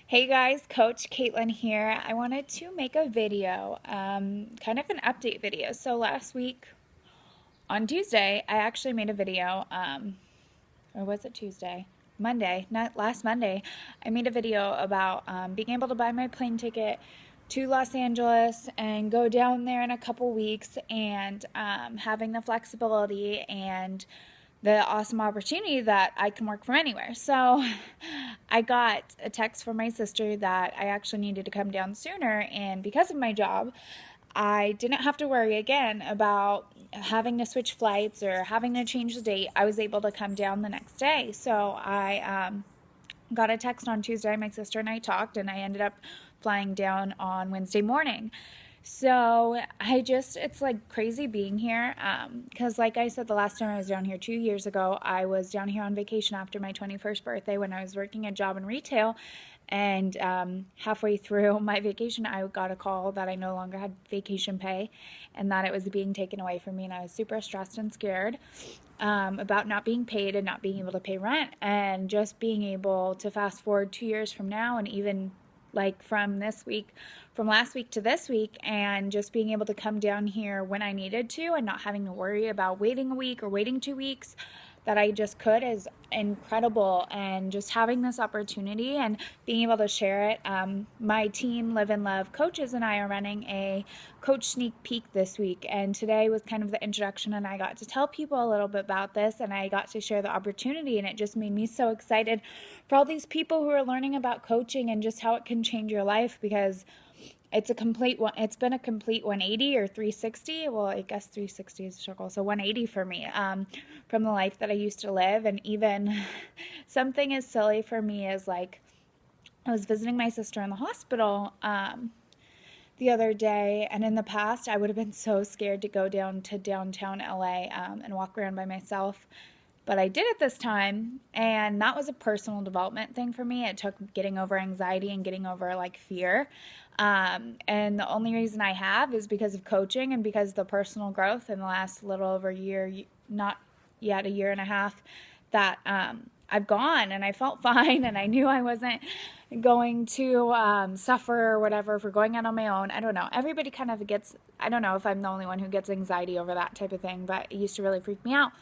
Hey guys, Coach Caitlin here. I wanted to make a video, kind of an update video. So last week on Tuesday, I actually made a video, or was it Tuesday? Monday, not last Monday. I made a video about being able to buy my plane ticket to Los Angeles and go down there in a couple weeks and having the flexibility and the awesome opportunity that I can work from anywhere. So I got a text from my sister that I actually needed to come down sooner, and because of my job, I didn't have to worry again about having to switch flights or having to change the date. I was able to come down the next day. So I got a text on Tuesday. My sister and I talked, and I ended up flying down on Wednesday morning. So it's like crazy being here. Because like I said, the last time I was down here 2 years ago, I was down here on vacation after my 21st birthday when I was working a job in retail. And halfway through my vacation, I got a call that I no longer had vacation pay and that it was being taken away from me. And I was super stressed and scared about not being paid and not being able to pay rent, and just being able to fast forward 2 years from now, and even like from last week to this week, and just being able to come down here when I needed to and not having to worry about waiting a week or waiting 2 weeks, that I just could, is incredible. And just having this opportunity and being able to share it. My team, Live and Love coaches, and I are running a coach sneak peek this week, and today was kind of the introduction, and I got to tell people a little bit about this, and I got to share the opportunity, and it just made me so excited for all these people who are learning about coaching and just how it can change your life, because it's been a complete 180 or 360. Well, I guess 360 is a struggle. So 180 for me, from the life that I used to live. And even something as silly for me as, like, I was visiting my sister in the hospital, the other day, and in the past I would have been so scared to go down to downtown LA, and walk around by myself. But I did it this time, and that was a personal development thing for me. It took getting over anxiety and getting over, like, fear. And the only reason I have is because of coaching and because of the personal growth in the last little over a year, not yet a year and a half, that I've gone, and I felt fine, and I knew I wasn't going to suffer or whatever for going out on my own. I don't know. Everybody kind of gets, I don't know if I'm the only one who gets anxiety over that type of thing, but it used to really freak me out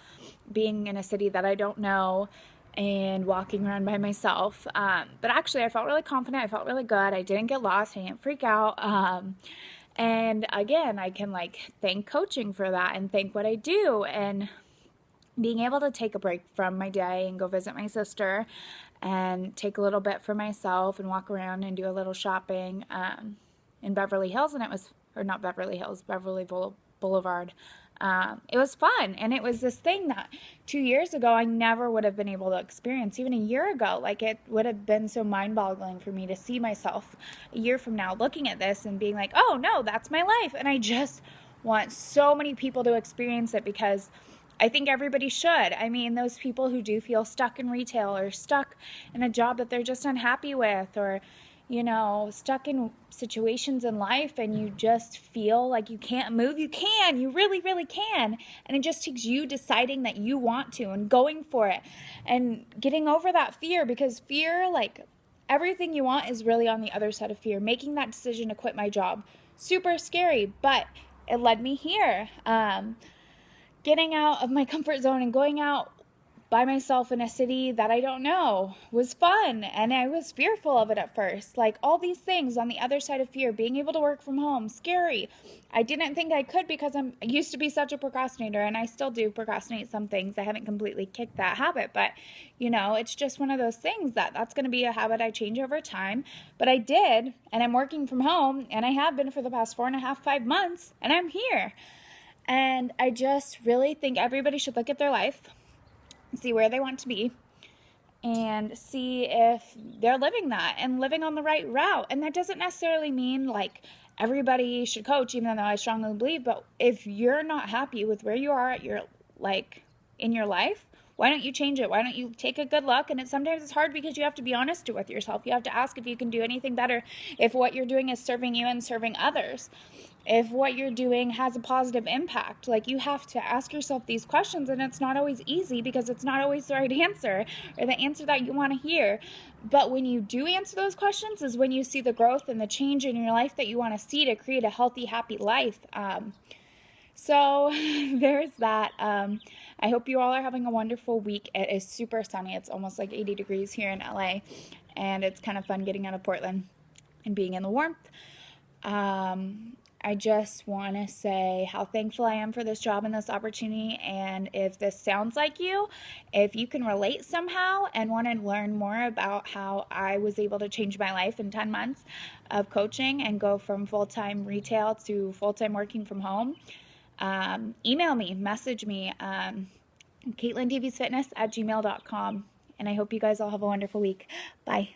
being in a city that I don't know and walking around by myself. But actually, I felt really confident. I felt really good. I didn't get lost. I didn't freak out. And again, I can, like, thank coaching for that and thank what I do, and being able to take a break from my day and go visit my sister and take a little bit for myself and walk around and do a little shopping in Beverly Hills. And it was, or not Beverly Hills, Beverly Boulevard. It was fun, and it was this thing that 2 years ago I never would have been able to experience. Even a year ago, like, it would have been so mind-boggling for me to see myself a year from now looking at this and being like, oh no, that's my life. And I just want so many people to experience it, because I think everybody should. I mean, those people who do feel stuck in retail or stuck in a job that they're just unhappy with, or, you know, stuck in situations in life and you just feel like you can't move. You can. You really, really can. And it just takes you deciding that you want to and going for it and getting over that fear, because fear, like, everything you want is really on the other side of fear. Making that decision to quit my job, super scary, but it led me here. Getting out of my comfort zone and going out by myself in a city that I don't know was fun, and I was fearful of it at first. Like, all these things on the other side of fear, being able to work from home, scary. I didn't think I could, because I used to be such a procrastinator, and I still do procrastinate some things. I haven't completely kicked that habit, but, you know, it's just one of those things that's going to be a habit I change over time. But I did, and I'm working from home, and I have been for the past 4.5, 5 months, and I'm here. And I just really think everybody should look at their life, see where they want to be, and see if they're living that and living on the right route. And that doesn't necessarily mean, like, everybody should coach, even though I strongly believe, but if you're not happy with where you are at your, like, in your life, Why don't you change it? Why don't you take a good look? And sometimes it's hard because you have to be honest with yourself. You have to ask if you can do anything better, if what you're doing is serving you and serving others, if what you're doing has a positive impact. Like, you have to ask yourself these questions, and it's not always easy because it's not always the right answer or the answer that you want to hear. But when you do answer those questions is when you see the growth and the change in your life that you want to see to create a healthy, happy life. So there's that. I hope you all are having a wonderful week. It is super sunny. It's almost like 80 degrees here in LA, and it's kind of fun getting out of Portland and being in the warmth. I just want to say how thankful I am for this job and this opportunity. And if this sounds like you, if you can relate somehow and want to learn more about how I was able to change my life in 10 months of coaching and go from full-time retail to full-time working from home, email me, message me, Caitlindaviesfitness@gmail.com. And I hope you guys all have a wonderful week. Bye.